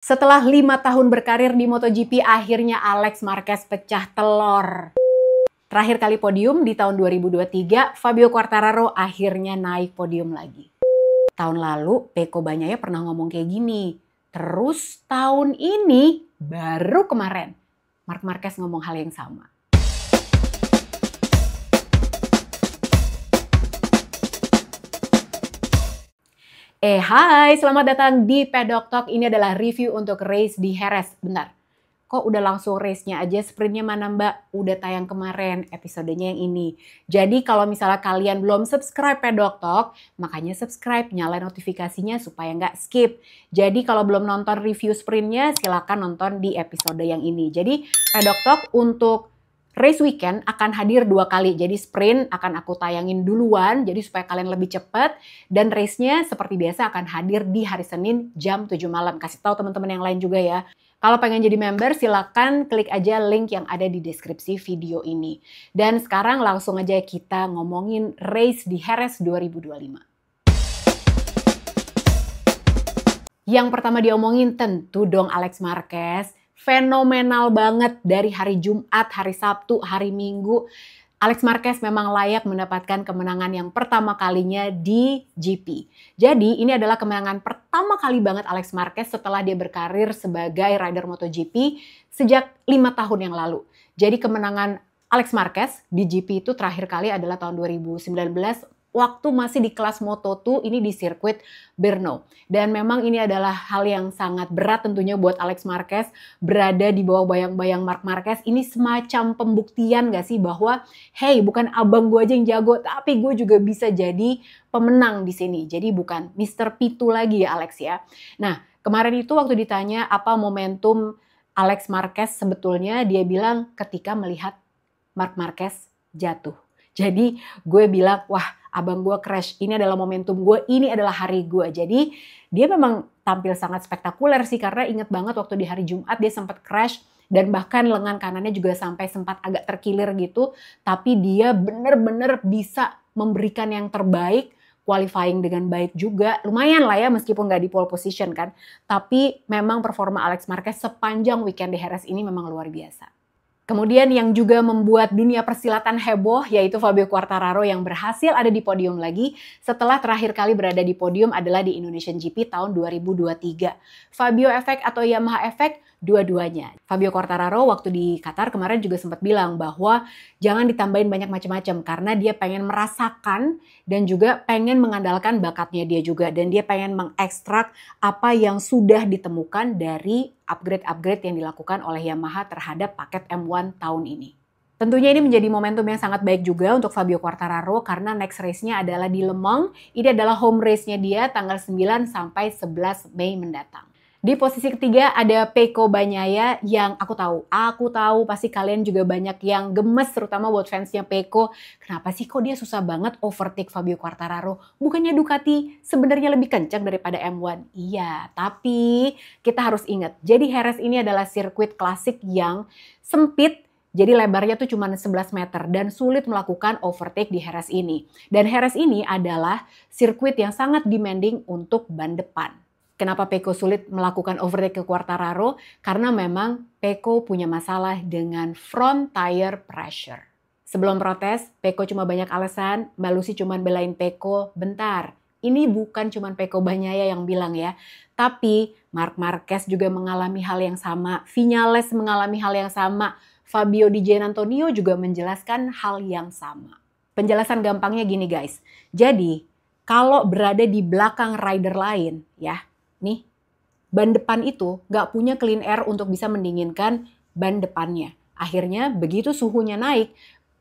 Setelah 5 tahun berkarir di MotoGP, akhirnya Alex Marquez pecah telur. Terakhir kali podium di tahun 2023, Fabio Quartararo akhirnya naik podium lagi. Tahun lalu, Pecco Bagnaia pernah ngomong kayak gini. Terus tahun ini, baru kemarin, Marc Marquez ngomong hal yang sama. Hai, selamat datang di Pedok Talk. Ini adalah review untuk race di Jerez. Bentar, kok udah langsung race-nya aja? Sprintnya mana mbak? Udah tayang kemarin, episodenya yang ini. Jadi kalau misalnya kalian belum subscribe Pedok Talk, makanya subscribe, nyalain notifikasinya supaya nggak skip. Jadi kalau belum nonton review sprintnya, silakan nonton di episode yang ini. Jadi Pedok Talk untuk race weekend akan hadir 2 kali, jadi sprint akan aku tayangin duluan, jadi supaya kalian lebih cepat. Dan race-nya seperti biasa akan hadir di hari Senin jam 7 malam. Kasih tahu teman-teman yang lain juga ya. Kalau pengen jadi member, silakan klik aja link yang ada di deskripsi video ini. Dan sekarang langsung aja kita ngomongin race di Jerez 2025. Yang pertama diomongin tentu dong Alex Marquez. Fenomenal banget dari hari Jumat, hari Sabtu, hari Minggu. Alex Marquez memang layak mendapatkan kemenangan yang pertama kalinya di GP. Jadi ini adalah kemenangan pertama kali banget Alex Marquez setelah dia berkarir sebagai rider MotoGP sejak 5 tahun yang lalu. Jadi kemenangan Alex Marquez di GP itu terakhir kali adalah tahun 2019 waktu masih di kelas Moto2, ini di sirkuit Brno. Dan memang ini adalah hal yang sangat berat tentunya buat Alex Marquez berada di bawah bayang-bayang Marc Marquez. Ini semacam pembuktian gak sih bahwa hey, bukan abang gue aja yang jago, tapi gue juga bisa jadi pemenang di sini. Jadi bukan Mr. Pitu lagi ya Alex ya. Nah, kemarin itu waktu ditanya apa momentum Alex Marquez sebetulnya, dia bilang ketika melihat Marc Marquez jatuh. Jadi gue bilang, wah abang gue crash, ini adalah momentum gue, ini adalah hari gue. Jadi dia memang tampil sangat spektakuler sih, karena inget banget waktu di hari Jumat dia sempat crash, dan bahkan lengan kanannya juga sampai sempat agak terkilir gitu. Tapi dia bener-bener bisa memberikan yang terbaik, qualifying dengan baik juga. Lumayan lah ya meskipun gak di pole position kan. Tapi memang performa Alex Marquez sepanjang weekend di Jerez ini memang luar biasa. Kemudian yang juga membuat dunia persilatan heboh yaitu Fabio Quartararo yang berhasil ada di podium lagi setelah terakhir kali berada di podium adalah di Indonesian GP tahun 2023. Fabio efek atau Yamaha efek, dua-duanya. Fabio Quartararo waktu di Qatar kemarin juga sempat bilang bahwa jangan ditambahin banyak macam-macam karena dia pengen merasakan dan juga pengen mengandalkan bakatnya dia juga. Dan dia pengen mengekstrak apa yang sudah ditemukan dari upgrade-upgrade yang dilakukan oleh Yamaha terhadap paket M1 tahun ini. Tentunya ini menjadi momentum yang sangat baik juga untuk Fabio Quartararo karena next race-nya adalah di Le Mans. Ini adalah home race-nya dia tanggal 9 sampai 11 Mei mendatang. Di posisi ketiga ada Pecco Bagnaia yang aku tahu pasti kalian juga banyak yang gemes terutama buat fansnya Pecco. Kenapa sih kok dia susah banget overtake Fabio Quartararo? Bukannya Ducati sebenarnya lebih kencang daripada M1? Iya, tapi kita harus ingat. Jadi Jerez ini adalah sirkuit klasik yang sempit. Jadi lebarnya tuh cuma 11 meter dan sulit melakukan overtake di Jerez ini. Dan Jerez ini adalah sirkuit yang sangat demanding untuk ban depan. Kenapa Pecco sulit melakukan overtake ke Quartararo? Karena memang Pecco punya masalah dengan front tire pressure. Sebelum protes, Pecco cuma banyak alasan, Mbak Lucy cuma belain Pecco. Bentar, ini bukan cuma Pecco Bagnaia yang bilang ya. Tapi Marc Marquez juga mengalami hal yang sama, Viñales mengalami hal yang sama, Fabio Di Giannantonio juga menjelaskan hal yang sama. Penjelasan gampangnya gini guys, jadi kalau berada di belakang rider lain ya, nih, ban depan itu nggak punya clean air untuk bisa mendinginkan ban depannya. Akhirnya begitu suhunya naik,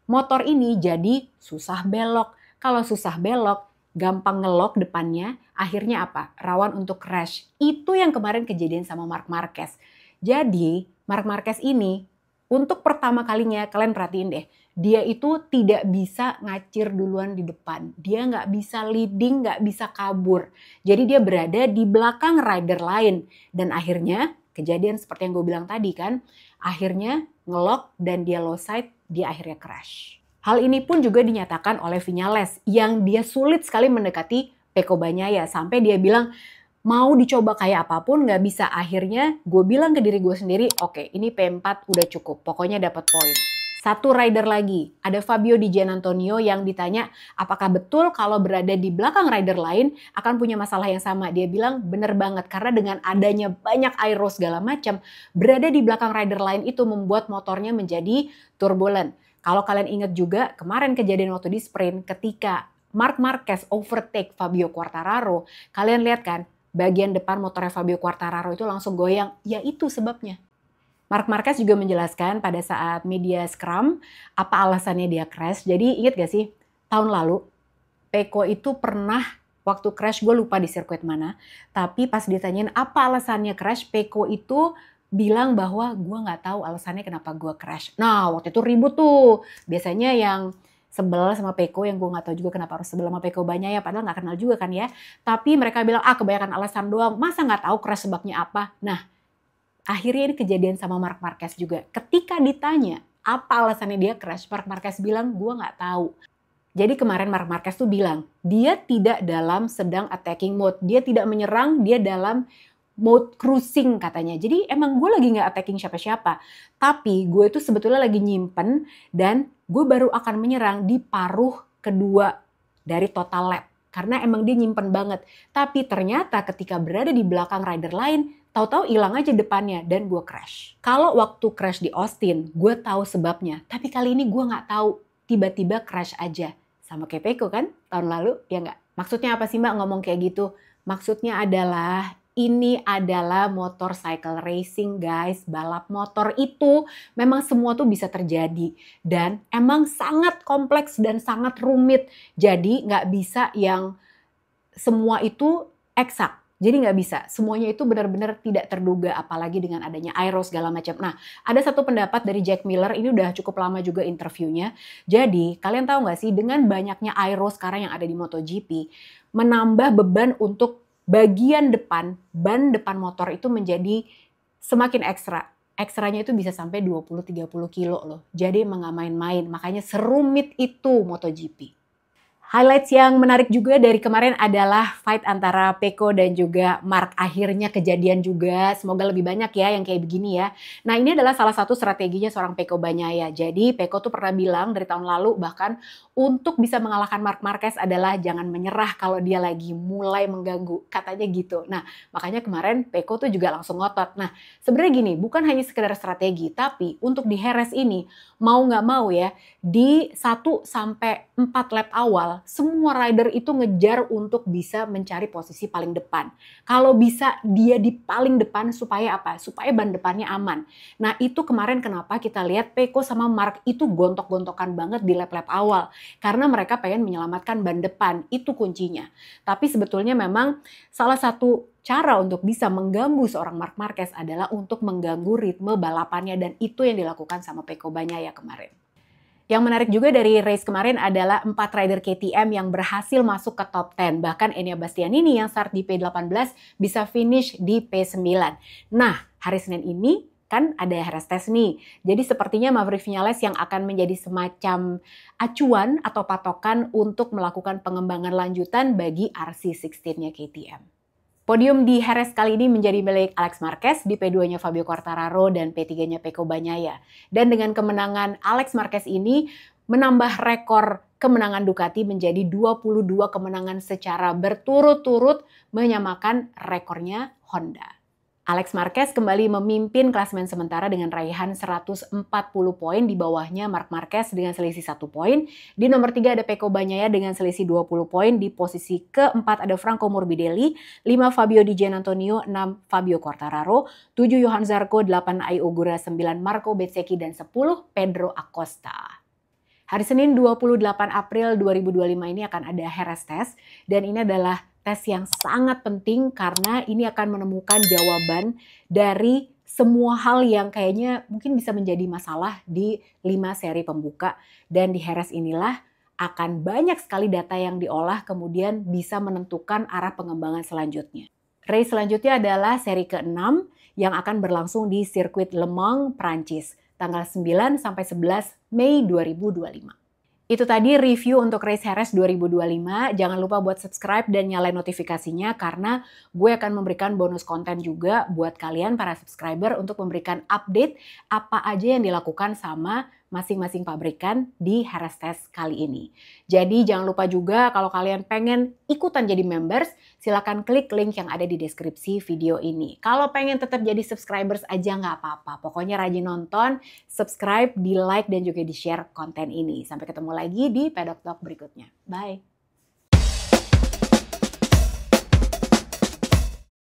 motor ini jadi susah belok. Kalau susah belok, gampang ngelok depannya, akhirnya apa? Rawan untuk crash. Itu yang kemarin kejadian sama Marc Marquez. Jadi Marc Marquez ini untuk pertama kalinya, kalian perhatiin deh, dia itu tidak bisa ngacir duluan di depan. Dia nggak bisa leading, nggak bisa kabur. Jadi dia berada di belakang rider lain. Dan akhirnya kejadian seperti yang gue bilang tadi kan, akhirnya ngelok dan dia low side, dia akhirnya crash. Hal ini pun juga dinyatakan oleh Viñales yang dia sulit sekali mendekati Pecco Bagnaia. Sampai dia bilang, Mau dicoba kayak apapun nggak bisa. Akhirnya gue bilang ke diri gue sendiri, oke, ini P4 udah cukup, pokoknya dapat poin. Satu rider lagi, ada Fabio Di Giannantonio yang ditanya apakah betul kalau berada di belakang rider lain akan punya masalah yang sama. Dia bilang bener banget, karena dengan adanya banyak aero segala macam, berada di belakang rider lain itu membuat motornya menjadi turbulent. Kalau kalian ingat juga kemarin kejadian waktu di sprint ketika Marc Marquez overtake Fabio Quartararo, kalian lihat kan bagian depan motornya Fabio Quartararo itu langsung goyang, ya itu sebabnya. Marc Marquez juga menjelaskan pada saat media scrum apa alasannya dia crash. Jadi ingat gak sih tahun lalu Pecco itu pernah waktu crash, gue lupa di sirkuit mana, tapi pas ditanyain apa alasannya crash, Pecco itu bilang bahwa gue nggak tahu alasannya kenapa gue crash. Nah waktu itu ribut tuh. Biasanya yang sebel sama Pecco, yang gue nggak tahu juga kenapa harus sebel sama Pecco banyak ya, padahal nggak kenal juga kan ya. Tapi mereka bilang kebanyakan alasan doang, masa nggak tahu crash sebabnya apa. Nah akhirnya ini kejadian sama Marc Marquez juga. Ketika ditanya apa alasannya dia crash, Marc Marquez bilang gue nggak tahu. Jadi kemarin Marc Marquez tuh bilang dia tidak dalam sedang attacking mode, dia tidak menyerang, dia dalam mode cruising katanya. Jadi emang gue lagi nggak attacking siapa-siapa, tapi gue tuh sebetulnya lagi nyimpen dan gue baru akan menyerang di paruh kedua dari total lap. Karena emang dia nyimpen banget. Tapi ternyata ketika berada di belakang rider lain, tahu-tahu hilang aja depannya dan gue crash. Kalau waktu crash di Austin, gue tahu sebabnya. Tapi kali ini gue nggak tahu. Tiba-tiba crash aja. Sama kayak Pecco kan tahun lalu, ya nggak? Maksudnya apa sih Mbak ngomong kayak gitu? Maksudnya adalah ini adalah motorcycle racing guys. Balap motor itu memang semua tuh bisa terjadi. Dan emang sangat kompleks dan sangat rumit. Jadi nggak bisa yang semua itu eksak. Jadi nggak bisa. Semuanya itu benar-benar tidak terduga. Apalagi dengan adanya aero segala macam. Nah ada satu pendapat dari Jack Miller. Ini udah cukup lama juga interviewnya. Jadi kalian tahu nggak sih dengan banyaknya aero sekarang yang ada di MotoGP. Menambah beban untuk bagian depan, ban depan motor itu menjadi semakin ekstra. Ekstranya itu bisa sampai 20-30 kilo loh. Jadi emang gak main-main. Makanya serumit itu MotoGP. Highlights yang menarik juga dari kemarin adalah fight antara Pecco dan juga Marc. Akhirnya kejadian juga, semoga lebih banyak ya yang kayak begini ya. Nah ini adalah salah satu strateginya seorang Pecco Bagnaia. Jadi Pecco tuh pernah bilang dari tahun lalu bahkan untuk bisa mengalahkan Marc Marquez adalah jangan menyerah kalau dia lagi mulai mengganggu. Katanya gitu. Nah makanya kemarin Pecco tuh juga langsung ngotot. Nah sebenarnya gini, bukan hanya sekedar strategi, tapi untuk di Jerez ini mau nggak mau ya, di 1-4 lap awal, semua rider itu ngejar untuk bisa mencari posisi paling depan. Kalau bisa dia di paling depan supaya apa? Supaya ban depannya aman. Nah itu kemarin kenapa kita lihat Pecco sama Marc itu gontok-gontokan banget di lap-lap awal. Karena mereka pengen menyelamatkan ban depan, itu kuncinya. Tapi sebetulnya memang salah satu cara untuk bisa mengganggu seorang Marc Marquez adalah untuk mengganggu ritme balapannya. Dan itu yang dilakukan sama Pecco Bagnaia kemarin. Yang menarik juga dari race kemarin adalah 4 rider KTM yang berhasil masuk ke top 10. Bahkan Enea Bastianini yang start di P18 bisa finish di P9. Nah, hari Senin ini kan ada Jerez Test nih. Jadi sepertinya Maverick Viñales yang akan menjadi semacam acuan atau patokan untuk melakukan pengembangan lanjutan bagi RC16-nya KTM. Podium di Jerez kali ini menjadi milik Alex Marquez, di P2-nya Fabio Quartararo, dan P3-nya Pecco Bagnaia. Dan dengan kemenangan Alex Marquez ini menambah rekor kemenangan Ducati menjadi 22 kemenangan secara berturut-turut, menyamakan rekornya Honda. Alex Marquez kembali memimpin klasemen sementara dengan raihan 140 poin, di bawahnya Marc Marquez dengan selisih 1 poin. Di nomor 3 ada Pecco Bagnaia dengan selisih 20 poin. Di posisi keempat ada Franco Morbidelli, 5 Fabio Di Giannantonio, 6 Fabio Quartararo, 7 Johan Zarco, 8 Ai Ogura, 9 Marco Bezzecchi, dan 10 Pedro Acosta. Hari Senin 28 April 2025 ini akan ada Jerez Test, dan ini adalah tes yang sangat penting karena ini akan menemukan jawaban dari semua hal yang kayaknya mungkin bisa menjadi masalah di 5 seri pembuka. Dan di Jerez inilah akan banyak sekali data yang diolah kemudian bisa menentukan arah pengembangan selanjutnya. Race selanjutnya adalah seri ke-6 yang akan berlangsung di sirkuit Le Mans, Prancis, tanggal 9 sampai 11 Mei 2025. Itu tadi review untuk Race Harris 2025. Jangan lupa buat subscribe dan nyalain notifikasinya karena gue akan memberikan bonus konten juga buat kalian para subscriber untuk memberikan update apa aja yang dilakukan sama masing-masing pabrikan di Harris Test kali ini. Jadi jangan lupa juga kalau kalian pengen ikutan jadi members, silakan klik link yang ada di deskripsi video ini. Kalau pengen tetap jadi subscribers aja nggak apa-apa. Pokoknya rajin nonton, subscribe, di like, dan juga di share konten ini. Sampai ketemu lagi di Pedok Talk berikutnya. Bye!